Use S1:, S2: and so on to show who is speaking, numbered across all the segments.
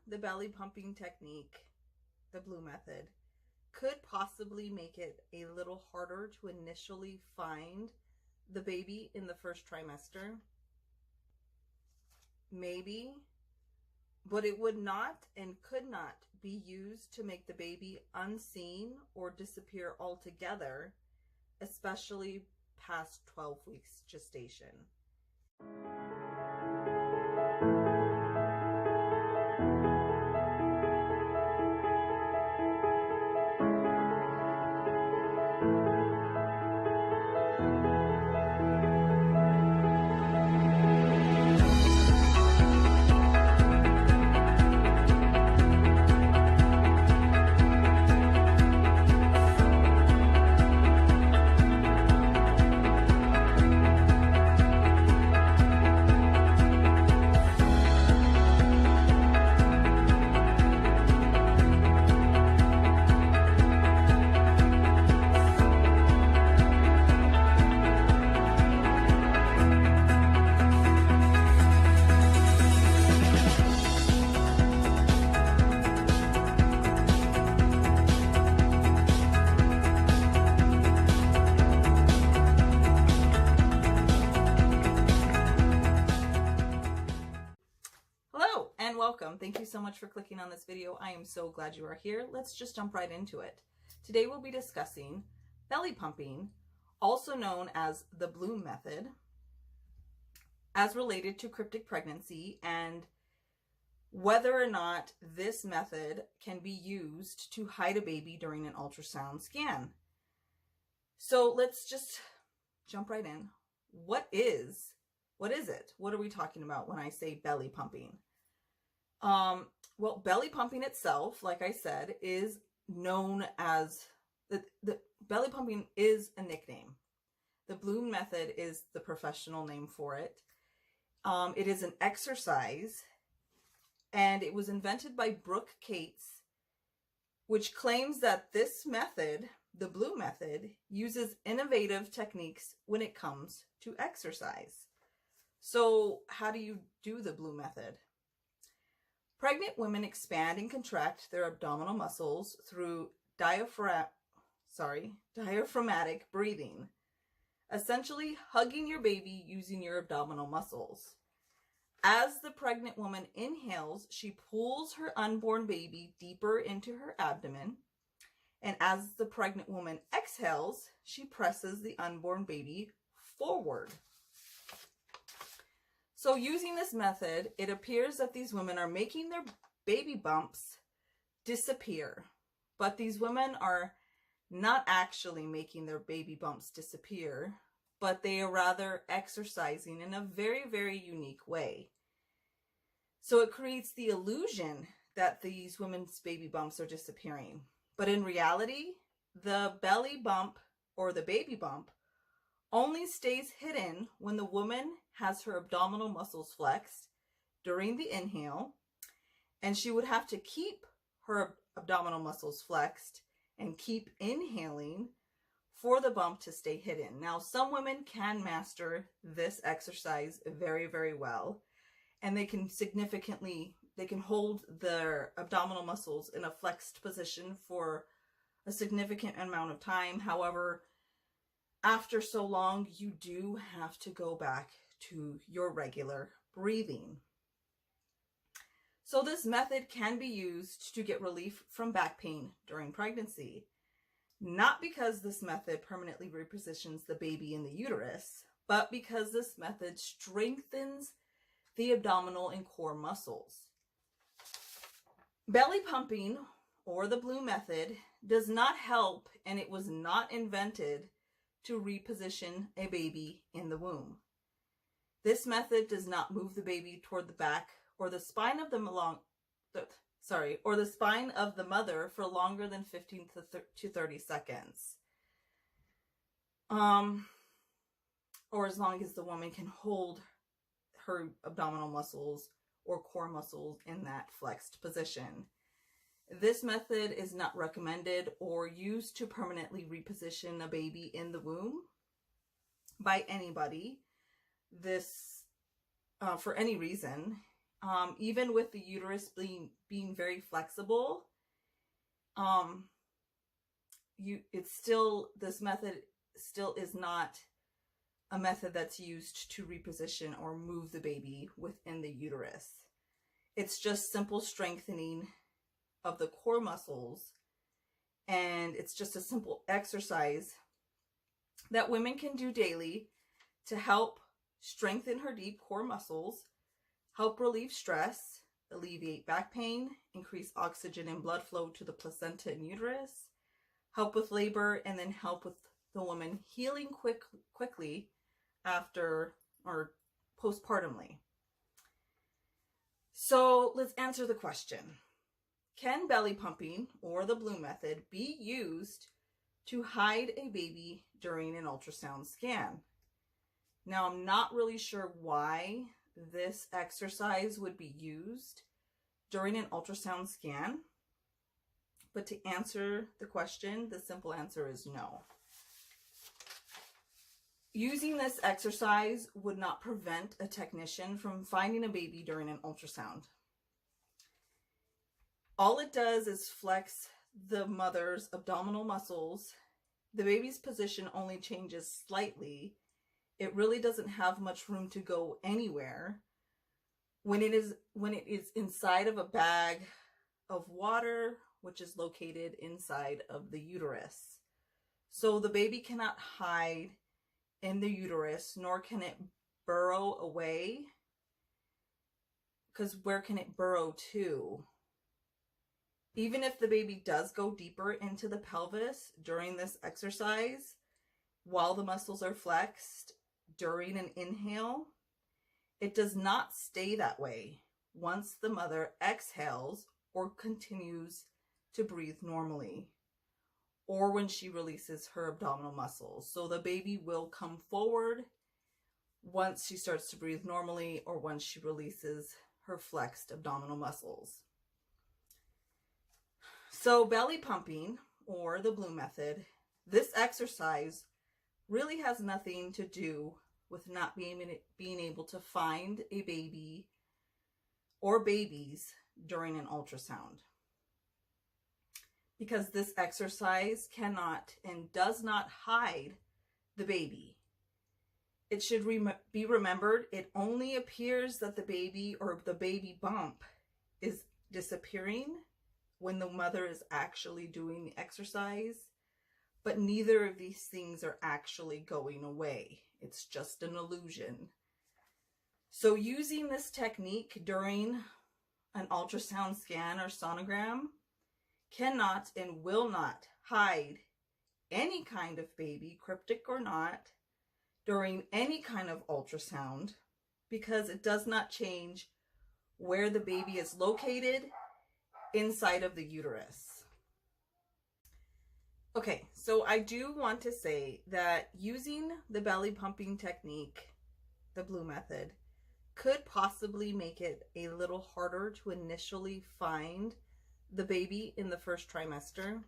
S1: the belly pumping technique, the blue method, could possibly make it a little harder to initially find the baby in the first trimester. Maybe, but it would not and could not be used to make the baby unseen or disappear altogether, especially past 12 weeks gestation. And welcome. Thank you so much for clicking on this video. I am so glad you are here. Let's just jump right into it. Today we'll be discussing belly pumping, also known as the Bloom method, as related to cryptic pregnancy, and whether or not this method can be used to hide a baby during an ultrasound scan. So let's just jump right in. What is it? What are we talking about when I say belly pumping? Well, belly pumping itself, like I said, is known as the belly pumping is a nickname. The Bloom method is the professional name for it. It is an exercise, and it was invented by Brooke Cates, which claims that this method, the Bloom method, uses innovative techniques when it comes to exercise. So how do you do the Bloom method? Pregnant women expand and contract their abdominal muscles through diaphragmatic breathing, essentially hugging your baby using your abdominal muscles. As the pregnant woman inhales, she pulls her unborn baby deeper into her abdomen, and as the pregnant woman exhales, she presses the unborn baby forward. So using this method, it appears that these women are making their baby bumps disappear, but these women are not actually making their baby bumps disappear, but they are rather exercising in a very, very unique way. So it creates the illusion that these women's baby bumps are disappearing. But in reality, the belly bump or the baby bump only stays hidden when the woman has her abdominal muscles flexed during the inhale, and she would have to keep her abdominal muscles flexed and keep inhaling for the bump to stay hidden. Now, some women can master this exercise very, very well, and they can hold their abdominal muscles in a flexed position for a significant amount of time. However, after so long, you do have to go back to your regular breathing. So this method can be used to get relief from back pain during pregnancy. Not because this method permanently repositions the baby in the uterus, but because this method strengthens the abdominal and core muscles. Belly pumping, or the Bloom method, does not help, and it was not invented to reposition a baby in the womb. This method does not move the baby toward the back or the spine of the mother for longer than 15 to 30 seconds. Or as long as the woman can hold her abdominal muscles or core muscles in that flexed position. This method is not recommended or used to permanently reposition a baby in the womb by anybody. For any reason. even with the uterus being very flexible, this method still is not a method that's used to reposition or move the baby within the uterus. It's just simple strengthening of the core muscles, and it's just a simple exercise that women can do daily to help strengthen her deep core muscles, help relieve stress, alleviate back pain, increase oxygen and blood flow to the placenta and uterus, help with labor, and then help with the woman healing quickly after or postpartumly. So let's answer the question. Can belly pumping or the blue method be used to hide a baby during an ultrasound scan? Now, I'm not really sure why this exercise would be used during an ultrasound scan, but to answer the question, the simple answer is no. Using this exercise would not prevent a technician from finding a baby during an ultrasound. All it does is flex the mother's abdominal muscles. The baby's position only changes slightly. It really doesn't have much room to go anywhere. When it is inside of a bag of water, which is located inside of the uterus. So the baby cannot hide in the uterus, nor can it burrow away, because where can it burrow to? Even if the baby does go deeper into the pelvis during this exercise, while the muscles are flexed during an inhale, it does not stay that way once the mother exhales or continues to breathe normally, or when she releases her abdominal muscles. So the baby will come forward once she starts to breathe normally or once she releases her flexed abdominal muscles. So belly pumping or the blue method, this exercise really has nothing to do with not being able to find a baby or babies during an ultrasound, because this exercise cannot and does not hide the baby. It should be remembered, it only appears that the baby or the baby bump is disappearing when the mother is actually doing the exercise, but neither of these things are actually going away. It's just an illusion. So using this technique during an ultrasound scan or sonogram cannot and will not hide any kind of baby, cryptic or not, during any kind of ultrasound, because it does not change where the baby is located inside of the uterus. Okay, so I do want to say that using the belly pumping technique, the blue method, could possibly make it a little harder to initially find the baby in the first trimester.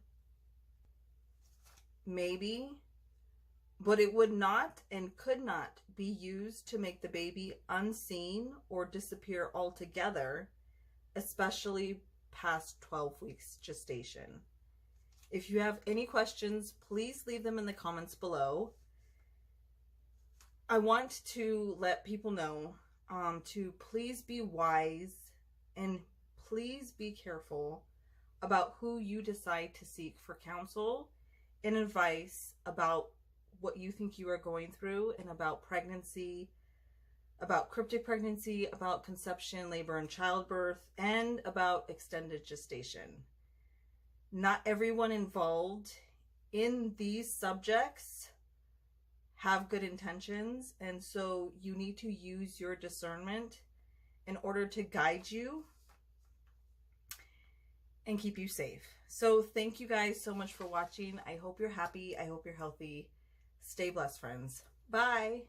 S1: Maybe, but it would not and could not be used to make the baby unseen or disappear altogether, especially past 12 weeks gestation. If you have any questions, please leave them in the comments below. I want to let people know to please be wise and please be careful about who you decide to seek for counsel and advice about what you think you are going through and about pregnancy, about cryptic pregnancy, about conception, labor, and childbirth, and about extended gestation. Not everyone involved in these subjects have good intentions, and so you need to use your discernment in order to guide you and keep you safe. So thank you guys so much for watching. I hope you're happy. I hope you're healthy. Stay blessed, friends. Bye.